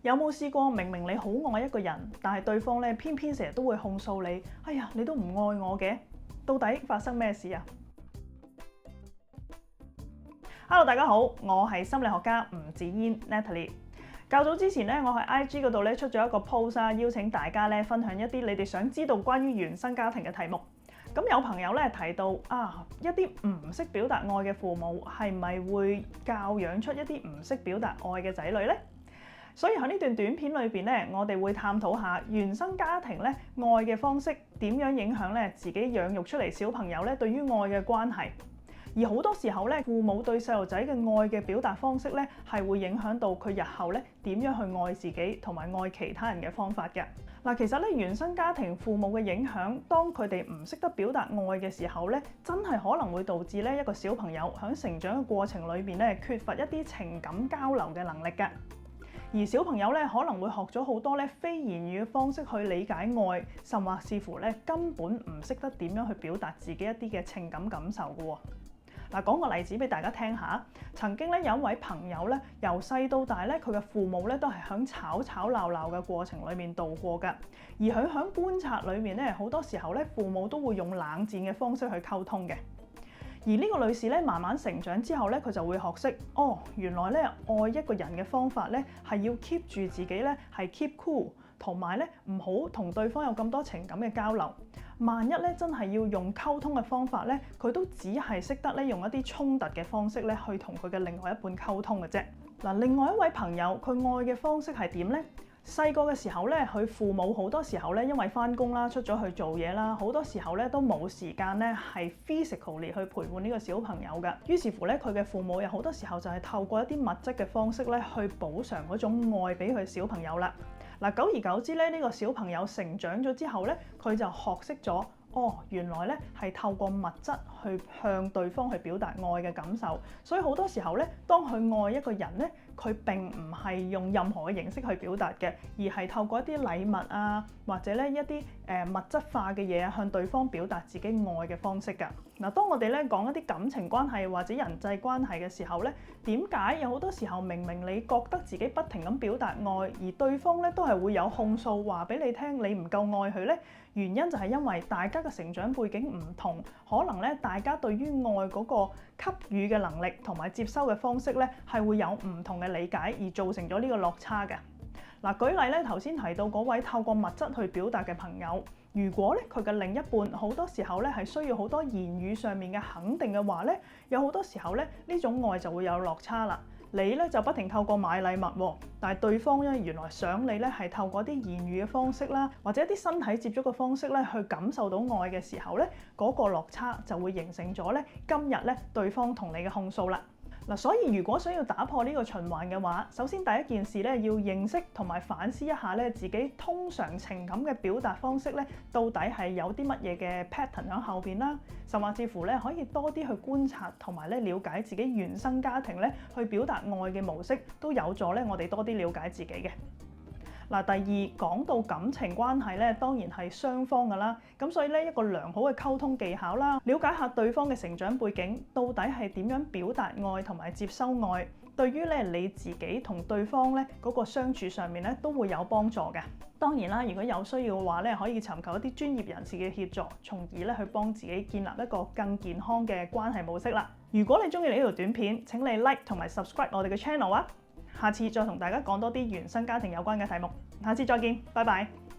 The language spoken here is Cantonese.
有冇試過明明你好愛一個人，但係對方咧偏偏成日都會控訴你，哎呀，你都唔愛我嘅，到底發生咩事啊？Hello， 大家好，我係心理學家吳子嫣 Natalie。較早之前咧，我喺 IG 嗰度咧出咗一個 post 啊，邀請大家咧分享一啲你哋想知道關於原生家庭嘅題目。咁有朋友咧提到一啲唔識表達愛嘅父母係咪會教養出一啲唔識表達愛嘅仔女呢？所以喺呢段短片裏邊咧，我哋會探討下原生家庭咧愛嘅方式點樣影響咧自己養育出嚟小朋友咧對於愛嘅關係。而好多時候咧，父母對細路仔嘅愛嘅表達方式咧，係會影響到佢日後咧點樣去愛自己同埋愛其他人嘅方法嘅。嗱，其實咧原生家庭父母嘅影響，當佢哋唔識得表達愛嘅時候咧，真係可能會導致咧一個小朋友喺成長嘅過程裏邊咧缺乏一啲情感交流嘅能力嘅。而小朋友咧可能會學咗好多咧非言語嘅方式去理解愛，甚或是乎咧根本唔識得點樣去表達自己一啲嘅情感感受嘅喎。嗱，講個例子俾大家聽下。曾經咧有一位朋友咧，由細到大咧，佢嘅父母咧都係喺吵吵鬧鬧嘅過程裏面度過㗎。而佢喺觀察裏面咧，好多時候咧父母都會用冷戰嘅方式去溝通嘅。而呢個女士咧慢慢成長之後咧，佢就會學識原來咧愛一個人嘅方法咧係要 keep 住自己咧係 keep cool，同埋咧唔好同對方有咁多情感嘅交流。萬一咧真係要用溝通嘅方法咧，佢都只係識得咧用一啲衝突嘅方式咧去同佢嘅另外一半溝通嘅啫。嗱，另外一位朋友佢愛嘅方式係點呢？細個嘅時候咧，佢父母好多時候咧因為返工啦，出咗去做嘢啦，好多時候咧都冇時間咧係 physically 去陪伴呢個小朋友㗎。於是乎咧，佢嘅父母有好多時候就係透過一啲物質嘅方式咧去補償嗰種愛俾佢小朋友啦。嗱，久而久之咧，呢個小朋友成長咗之後咧，佢就學識咗，原來咧係透過物質去向對方去表達愛嘅感受。所以好多時候咧，當佢愛一個人咧，佢並唔係用任何嘅形式去表達嘅，而係透過一啲禮物啊，或者咧一啲物質化嘅嘢向對方表達自己愛嘅方式㗎。嗱，當我哋咧講一啲感情關係或者人際關係嘅時候咧，點解有好多時候明明你覺得自己不停咁表達愛，而對方咧都係會有控訴話俾你聽你唔夠愛佢呢？原因就係因為大家嘅成長背景唔同，可能咧大家對於愛嗰個給予嘅能力同埋接收嘅方式咧係會有唔同嘅理解，而造成咗呢個落差嘅。嗱，舉例咧頭先提到嗰位透過物質去表達嘅朋友，如果咧佢嘅另一半好多時候咧係需要好多言語上面嘅肯定嘅話咧，有好多時候咧呢種愛就會有落差啦。你咧就不停透過買禮物，但係對方咧原來想你咧係透過啲言語嘅方式啦，或者一啲身體接觸嘅方式咧去感受到愛嘅時候咧，嗰個落差就會形成咗咧今日咧對方同你嘅控訴啦。嗱，所以如果想要打破呢個循環嘅話，首先第一件事咧要認識同埋反思一下咧自己通常情感嘅表達方式咧，到底係有啲乜嘢嘅 pattern 喺後邊啦，甚至乎咧可以多啲去觀察同埋咧了解自己原生家庭咧去表達愛嘅模式，都有助咧我哋多啲了解自己嘅。嗱，第二講到感情關係咧，當然係雙方㗎啦。咁所以咧一個良好嘅溝通技巧啦，了解下對方嘅成長背景，到底係點樣表達愛同埋接收愛，對於咧你自己同對方咧嗰個相處上面咧都會有幫助嘅。當然啦，如果有需要嘅話咧，可以尋求一啲專業人士嘅協助，從而咧去幫自己建立一個更健康嘅關係模式啦。如果你中意呢條短片，請你 like 同埋 subscribe 我哋嘅 channel 啊！下次再同大家講多啲原生家庭有關嘅題目，下次再見，拜拜。